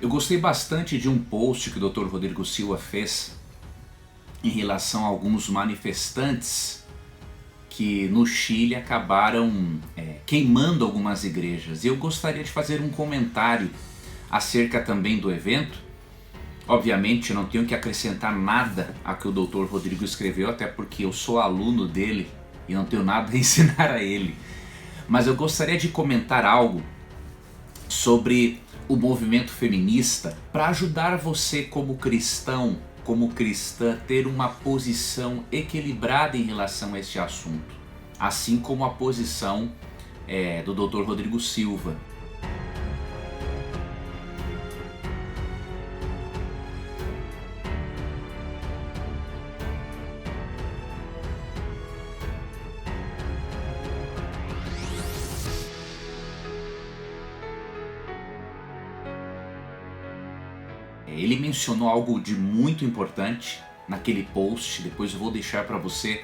Eu gostei bastante de um post que o Dr. Rodrigo Silva fez em relação a alguns manifestantes que no Chile acabaram queimando algumas igrejas. E eu gostaria de fazer um comentário acerca também do evento. Obviamente eu não tenho que acrescentar nada ao que o Dr. Rodrigo escreveu, até porque eu sou aluno dele e não tenho nada a ensinar a ele. Mas eu gostaria de comentar algo sobre o movimento feminista para ajudar você como cristão, como cristã, ter uma posição equilibrada em relação a este assunto, assim como a posição do Dr. Rodrigo Silva. Ele mencionou algo de muito importante naquele post. Depois eu vou deixar para você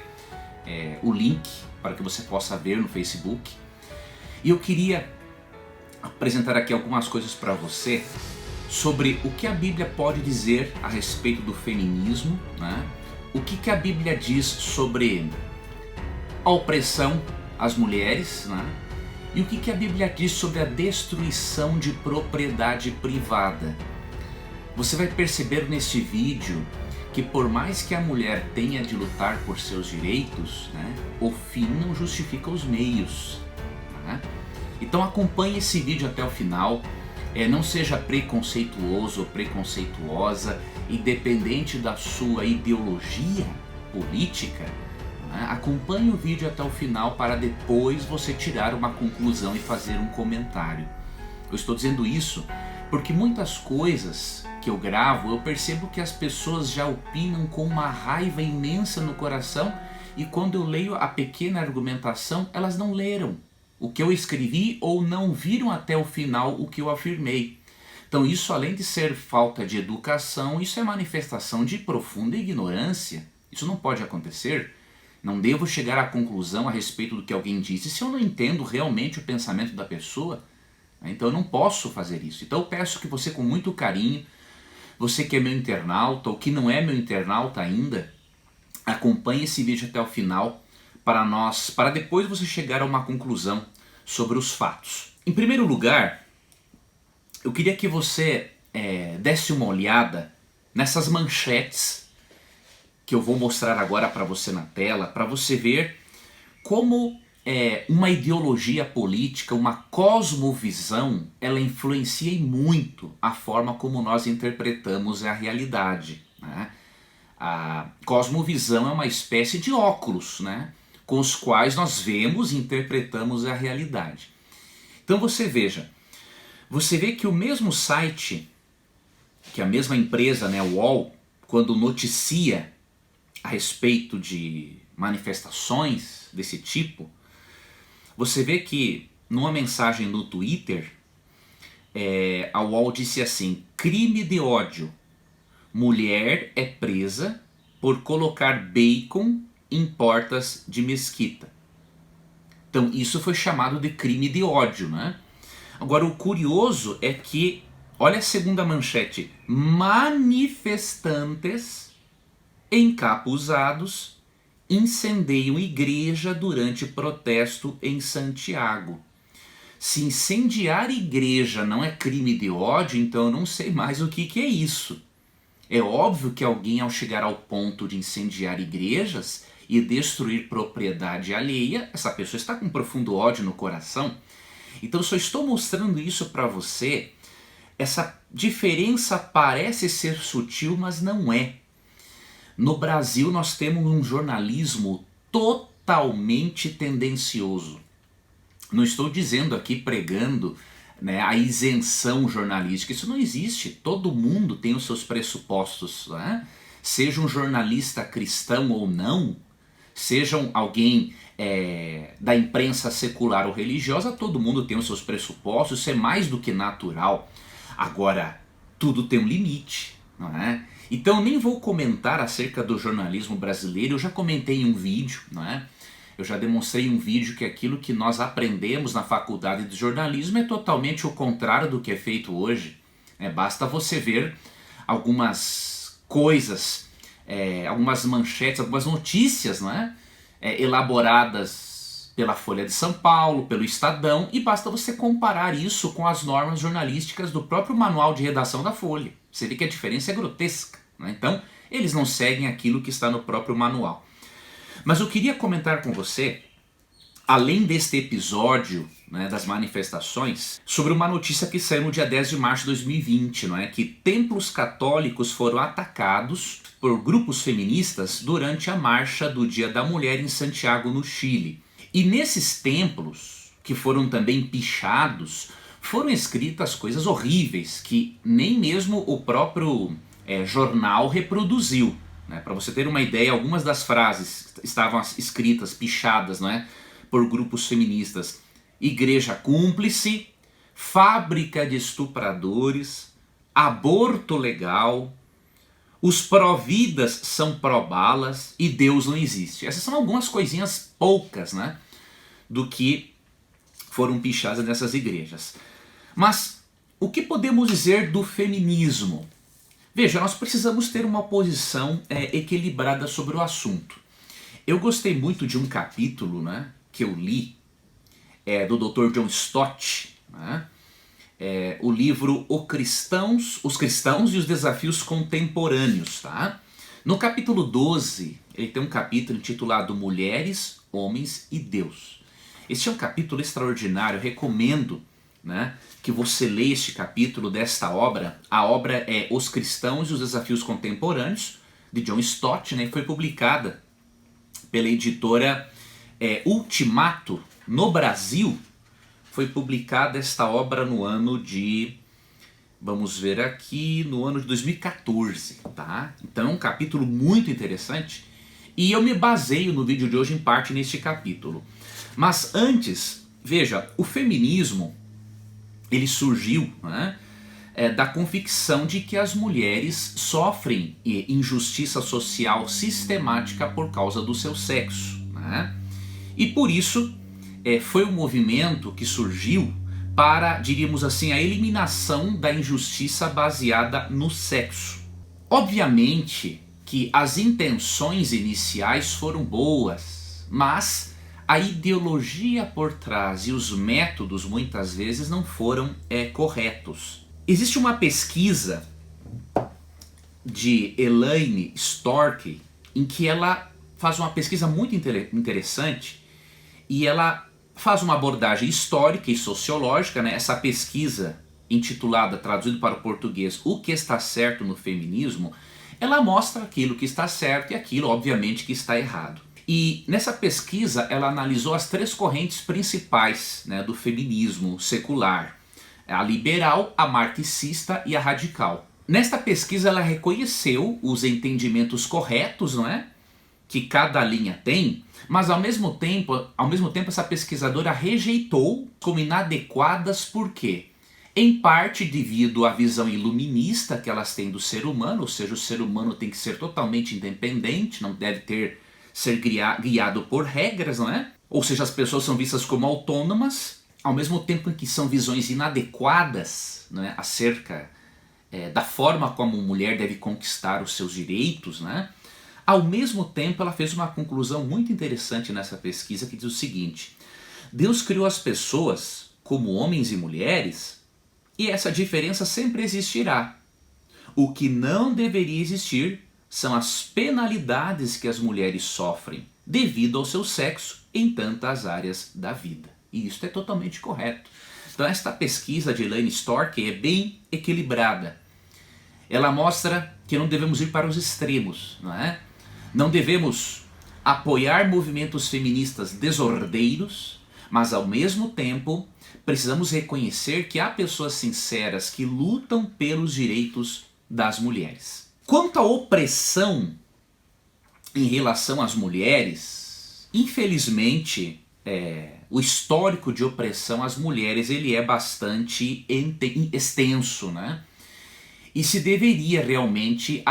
o link para que você possa ver no Facebook. E eu queria apresentar aqui algumas coisas para você sobre o que a Bíblia pode dizer a respeito do feminismo, né? O que a Bíblia diz sobre a opressão às mulheres, né? E o que a Bíblia diz sobre a destruição de propriedade privada. Você vai perceber nesse vídeo que por mais que a mulher tenha de lutar por seus direitos, né, o fim não justifica os meios. Né? Então acompanhe esse vídeo até o final, não seja preconceituoso ou preconceituosa, independente da sua ideologia política, né? Acompanhe o vídeo até o final para depois você tirar uma conclusão e fazer um comentário. Eu estou dizendo isso porque muitas coisas que eu gravo, eu percebo que as pessoas já opinam com uma raiva imensa no coração, e quando eu leio a pequena argumentação, elas não leram o que eu escrevi ou não viram até o final o que eu afirmei. Então isso, além de ser falta de educação, isso é manifestação de profunda ignorância. Isso não pode acontecer. Não devo chegar à conclusão a respeito do que alguém disse se eu não entendo realmente o pensamento da pessoa. Então eu não posso fazer isso. Então eu peço que você, com muito carinho, você que é meu internauta ou que não é meu internauta ainda, acompanhe esse vídeo até o final para depois você chegar a uma conclusão sobre os fatos. Em primeiro lugar, eu queria que você desse uma olhada nessas manchetes que eu vou mostrar agora para você na tela, para você ver como uma ideologia política, uma cosmovisão, ela influencia muito a forma como nós interpretamos a realidade. Né? A cosmovisão é uma espécie de óculos, né? Com os quais nós vemos e interpretamos a realidade. Então você vê que o mesmo site, que a mesma empresa, né, o UOL, quando noticia a respeito de manifestações desse tipo, você vê que numa mensagem no Twitter, a UOL disse assim: crime de ódio, mulher é presa por colocar bacon em portas de mesquita. Então isso foi chamado de crime de ódio, né? Agora o curioso é que, olha a segunda manchete: manifestantes encapuzados incendeiam igreja durante protesto em Santiago. Se incendiar igreja não é crime de ódio, então eu não sei mais o que é isso. É óbvio que alguém, ao chegar ao ponto de incendiar igrejas e destruir propriedade alheia, essa pessoa está com profundo ódio no coração. Então eu só estou mostrando isso para você. Essa diferença parece ser sutil, mas não é. No Brasil nós temos um jornalismo totalmente tendencioso. Não estou dizendo aqui, pregando, né, a isenção jornalística. Isso não existe. Todo mundo tem os seus pressupostos. Né? Seja um jornalista cristão ou não, seja alguém da imprensa secular ou religiosa, todo mundo tem os seus pressupostos. Isso é mais do que natural. Agora, tudo tem um limite, não é? Então nem vou comentar acerca do jornalismo brasileiro. Eu já comentei em um vídeo, não é? Eu já demonstrei em um vídeo que aquilo que nós aprendemos na faculdade de jornalismo é totalmente o contrário do que é feito hoje. Basta você ver algumas coisas, algumas manchetes, algumas notícias, não é? Elaboradas pela Folha de São Paulo, pelo Estadão, e basta você comparar isso com as normas jornalísticas do próprio manual de redação da Folha. Você vê que a diferença é grotesca, né? Então, eles não seguem aquilo que está no próprio manual. Mas eu queria comentar com você, além deste episódio, né, das manifestações, sobre uma notícia que saiu no dia 10 de março de 2020, não é? Que templos católicos foram atacados por grupos feministas durante a marcha do Dia da Mulher em Santiago, no Chile. E nesses templos, que foram também pichados, foram escritas coisas horríveis que nem mesmo o próprio jornal reproduziu. Né? Para você ter uma ideia, algumas das frases estavam escritas, pichadas, não é? Por grupos feministas: igreja cúmplice, fábrica de estupradores, aborto legal, os pró-vidas são pró-balas e Deus não existe. Essas são algumas coisinhas poucas, né, do que foram pichadas nessas igrejas. Mas o que podemos dizer do feminismo? Veja, nós precisamos ter uma posição equilibrada sobre o assunto. Eu gostei muito de um capítulo, né, que eu li, do Dr. John Stott, né, o livro Os Cristãos e os Desafios Contemporâneos. Tá? No capítulo 12, ele tem um capítulo intitulado Mulheres, Homens e Deus. Este é um capítulo extraordinário, eu recomendo, né, que você leia este capítulo desta obra. A obra é Os Cristãos e os Desafios Contemporâneos, de John Stott, né, foi publicada pela editora Ultimato. No Brasil, foi publicada esta obra no ano de, vamos ver aqui, no ano de 2014, tá? Então é um capítulo muito interessante e eu me baseio no vídeo de hoje em parte neste capítulo. Mas antes, veja, o feminismo, ele surgiu, né, da convicção de que as mulheres sofrem injustiça social sistemática por causa do seu sexo, né? E por isso foi um movimento que surgiu para, diríamos assim, a eliminação da injustiça baseada no sexo. Obviamente que as intenções iniciais foram boas, mas a ideologia por trás e os métodos muitas vezes não foram corretos. Existe uma pesquisa de Elaine Storkey em que ela faz uma pesquisa muito interessante e ela faz uma abordagem histórica e sociológica, né? Essa pesquisa, intitulada, traduzido para o português, O que está certo no feminismo, ela mostra aquilo que está certo e aquilo, obviamente, que está errado. E nessa pesquisa ela analisou as três correntes principais, né, do feminismo secular: a liberal, a marxista e a radical. Nesta pesquisa ela reconheceu os entendimentos corretos, não é, que cada linha tem, mas ao mesmo tempo essa pesquisadora rejeitou como inadequadas. Por quê? Em parte devido à visão iluminista que elas têm do ser humano, ou seja, o ser humano tem que ser totalmente independente, não deve ser guiado por regras, não é? Ou seja, as pessoas são vistas como autônomas, ao mesmo tempo em que são visões inadequadas, não é, acerca da forma como a mulher deve conquistar os seus direitos, né? Ao mesmo tempo, ela fez uma conclusão muito interessante nessa pesquisa que diz o seguinte: Deus criou as pessoas como homens e mulheres e essa diferença sempre existirá. O que não deveria existir são as penalidades que as mulheres sofrem devido ao seu sexo em tantas áreas da vida. E isso é totalmente correto. Então esta pesquisa de Elaine Storkey é bem equilibrada. Ela mostra que não devemos ir para os extremos, não é? Não devemos apoiar movimentos feministas desordeiros, mas ao mesmo tempo precisamos reconhecer que há pessoas sinceras que lutam pelos direitos das mulheres. Quanto à opressão em relação às mulheres, infelizmente o histórico de opressão às mulheres ele é bastante extenso, né? E se deveria realmente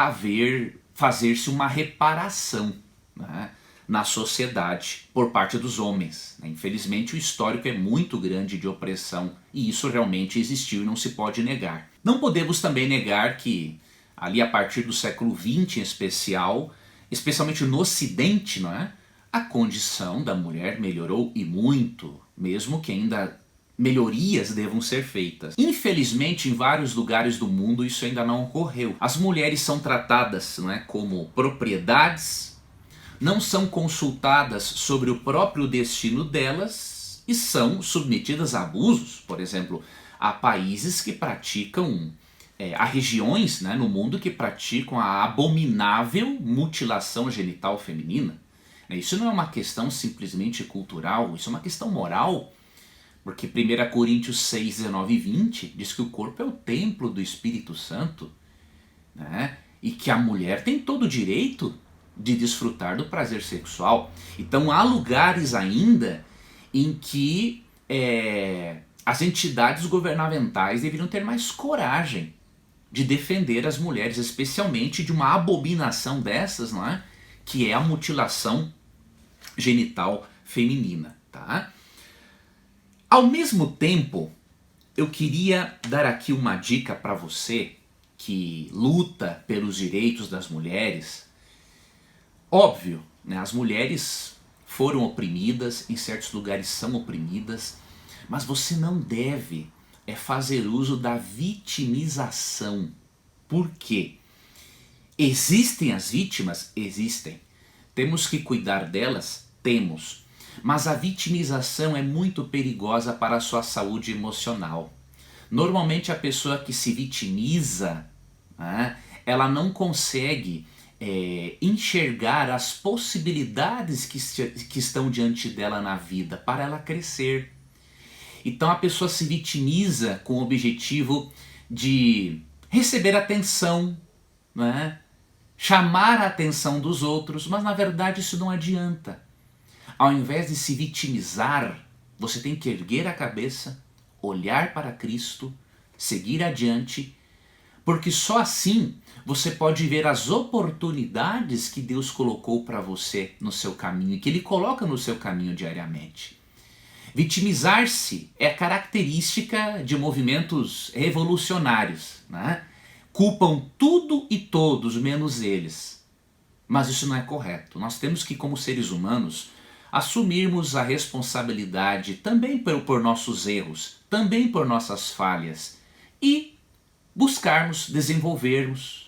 fazer-se uma reparação, né, na sociedade por parte dos homens. Infelizmente o histórico é muito grande de opressão e isso realmente existiu e não se pode negar. Não podemos também negar que ali a partir do século XX em especial, especialmente no Ocidente, não é? A condição da mulher melhorou e muito, mesmo que ainda melhorias devam ser feitas. Infelizmente, em vários lugares do mundo isso ainda não ocorreu. As mulheres são tratadas, não é, como propriedades, não são consultadas sobre o próprio destino delas e são submetidas a abusos. Por exemplo, há países que praticam, há regiões, né, no mundo que praticam a abominável mutilação genital feminina. Isso não é uma questão simplesmente cultural, isso é uma questão moral. Porque 1 Coríntios 6, 19 e 20 diz que o corpo é o templo do Espírito Santo, né? E que a mulher tem todo o direito de desfrutar do prazer sexual. Então há lugares ainda em que as entidades governamentais deveriam ter mais coragem de defender as mulheres, especialmente de uma abominação dessas, não é? Que é a mutilação genital feminina, tá? Ao mesmo tempo, eu queria dar aqui uma dica para você que luta pelos direitos das mulheres. Óbvio, né, as mulheres foram oprimidas, em certos lugares são oprimidas, mas você não deve fazer uso da vitimização. Por quê? Existem as vítimas? Existem. Temos que cuidar delas? Temos. Mas a vitimização é muito perigosa para a sua saúde emocional. Normalmente a pessoa que se vitimiza, né, ela não consegue enxergar as possibilidades que estão diante dela na vida para ela crescer. Então a pessoa se vitimiza com o objetivo de receber atenção, né, chamar a atenção dos outros, mas na verdade isso não adianta. Ao invés de se vitimizar, você tem que erguer a cabeça, olhar para Cristo, seguir adiante, porque só assim você pode ver as oportunidades que Deus colocou para você no seu caminho e que Ele coloca no seu caminho diariamente. Vitimizar-se é característica de movimentos revolucionários, né? Culpam tudo e todos, menos eles. Mas isso não é correto. Nós temos que, como seres humanos, assumirmos a responsabilidade também por nossos erros, também por nossas falhas e buscarmos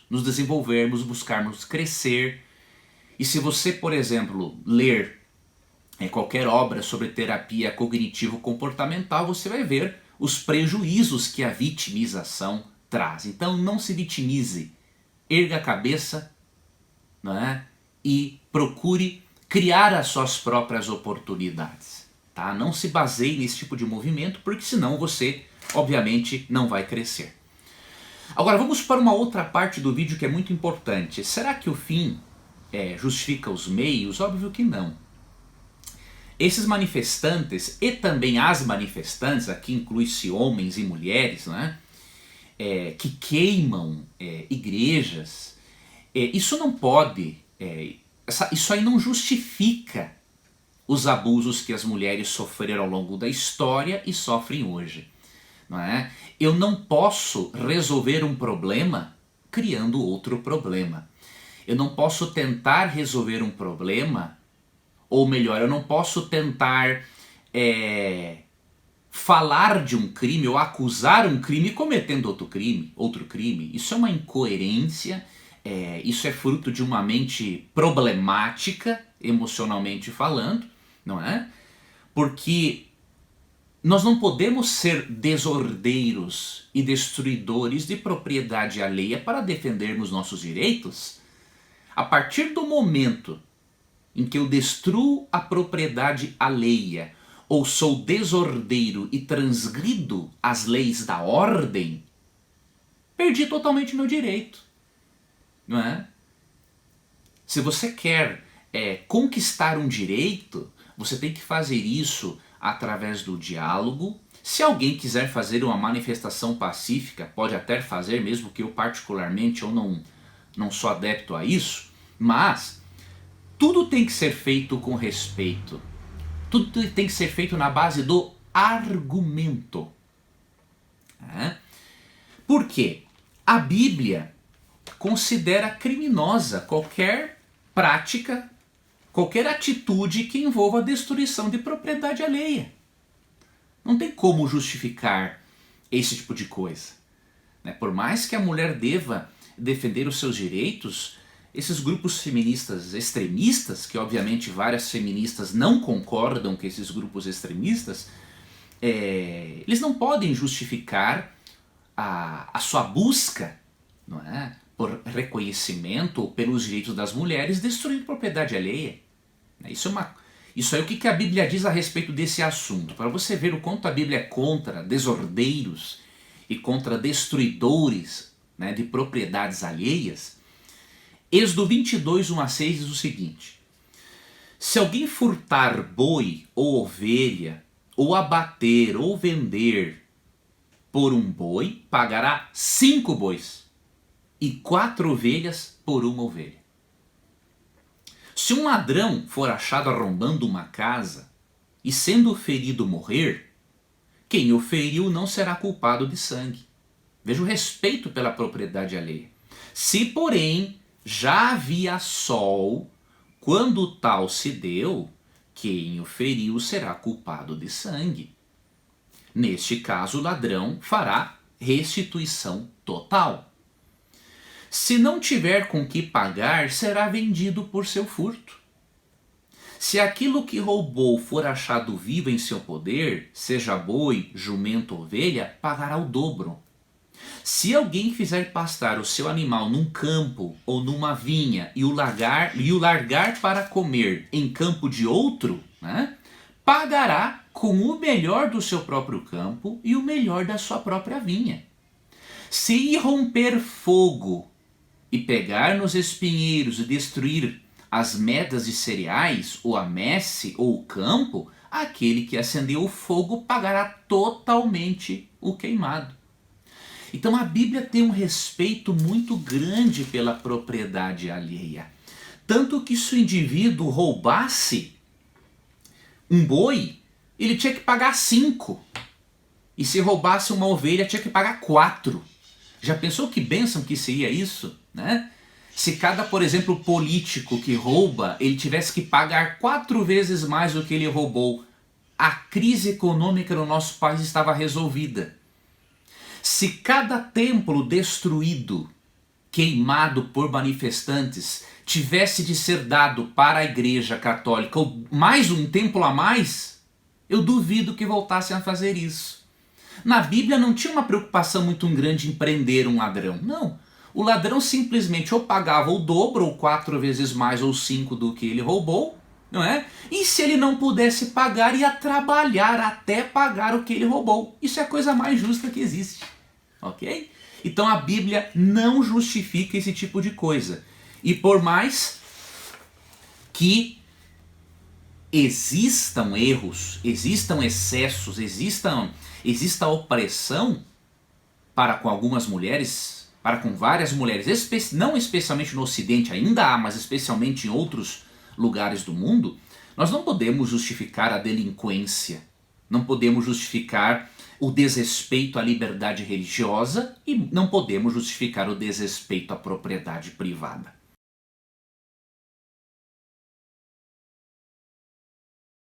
nos desenvolvermos, buscarmos crescer. E se você, por exemplo, ler qualquer obra sobre terapia cognitivo-comportamental, você vai ver os prejuízos que a vitimização traz. Então não se vitimize, erga a cabeça, né, e procure criar as suas próprias oportunidades. Tá? Não se baseie nesse tipo de movimento, porque senão você, obviamente, não vai crescer. Agora vamos para uma outra parte do vídeo que é muito importante. Será que o fim justifica os meios? Óbvio que não. Esses manifestantes e também as manifestantes, aqui inclui-se homens e mulheres, né, que queimam igrejas, isso não pode, isso aí não justifica os abusos que as mulheres sofreram ao longo da história e sofrem hoje. Não é? Eu não posso resolver um problema criando outro problema. Eu não posso tentar resolver um problema, ou melhor, eu não posso tentar falar de um crime ou acusar um crime cometendo outro crime. Isso é uma incoerência, isso é fruto de uma mente problemática, emocionalmente falando, não é? Porque nós não podemos ser desordeiros e destruidores de propriedade alheia para defendermos nossos direitos. A partir do momento em que eu destruo a propriedade alheia ou sou desordeiro e transgrido as leis da ordem, perdi totalmente meu direito. Não é? Se você quer conquistar um direito, você tem que fazer isso através do diálogo. Se alguém quiser fazer uma manifestação pacífica, pode até fazer, mesmo que eu particularmente eu não sou adepto a isso, mas tudo tem que ser feito com respeito. Tudo tem que ser feito na base do argumento. Por quê? A Bíblia considera criminosa qualquer prática, qualquer atitude que envolva a destruição de propriedade alheia. Não tem como justificar esse tipo de coisa. Por mais que a mulher deva defender os seus direitos, esses grupos feministas extremistas, que obviamente várias feministas não concordam com esses grupos extremistas, eles não podem justificar a sua busca, não é, por reconhecimento ou pelos direitos das mulheres destruindo propriedade alheia. Isso aí o que a Bíblia diz a respeito desse assunto, para você ver o quanto a Bíblia é contra desordeiros e contra destruidores, né, de propriedades alheias. Êxodo 22, 1-6 diz o seguinte: se alguém furtar boi ou ovelha, ou abater ou vender por um boi, pagará 5 bois e 4 ovelhas por uma ovelha. Se um ladrão for achado arrombando uma casa e sendo ferido morrer, quem o feriu não será culpado de sangue. Veja o respeito pela propriedade alheia. Se, porém, já havia sol quando tal se deu, quem o feriu será culpado de sangue. Neste caso, o ladrão fará restituição total. Se não tiver com que pagar, será vendido por seu furto. Se aquilo que roubou for achado vivo em seu poder, seja boi, jumento ou ovelha, pagará o dobro. Se alguém fizer pastar o seu animal num campo ou numa vinha e o largar para comer em campo de outro, né, pagará com o melhor do seu próprio campo e o melhor da sua própria vinha. Se irromper fogo e pegar nos espinheiros e destruir as medas de cereais, ou a messe, ou o campo, aquele que acendeu o fogo pagará totalmente o queimado. Então a Bíblia tem um respeito muito grande pela propriedade alheia. Tanto que se o indivíduo roubasse um boi, ele tinha que pagar 5. E se roubasse uma ovelha, tinha que pagar 4. Já pensou que bênção que seria isso, né? Se cada, por exemplo, político que rouba, ele tivesse que pagar 4 vezes mais do que ele roubou, a crise econômica no nosso país estava resolvida. Se cada templo destruído, queimado por manifestantes, tivesse de ser dado para a Igreja Católica, ou mais um templo a mais, eu duvido que voltassem a fazer isso. Na Bíblia não tinha uma preocupação muito grande em prender um ladrão, não. O ladrão simplesmente ou pagava o dobro, ou 4 vezes mais, ou 5 do que ele roubou, não é? E se ele não pudesse pagar, ia trabalhar até pagar o que ele roubou. Isso é a coisa mais justa que existe, ok? Então a Bíblia não justifica esse tipo de coisa. E por mais que existam erros, existam excessos, exista opressão para com algumas mulheres, para com várias mulheres, não especialmente no Ocidente ainda há, mas especialmente em outros lugares do mundo, nós não podemos justificar a delinquência, não podemos justificar o desrespeito à liberdade religiosa e não podemos justificar o desrespeito à propriedade privada.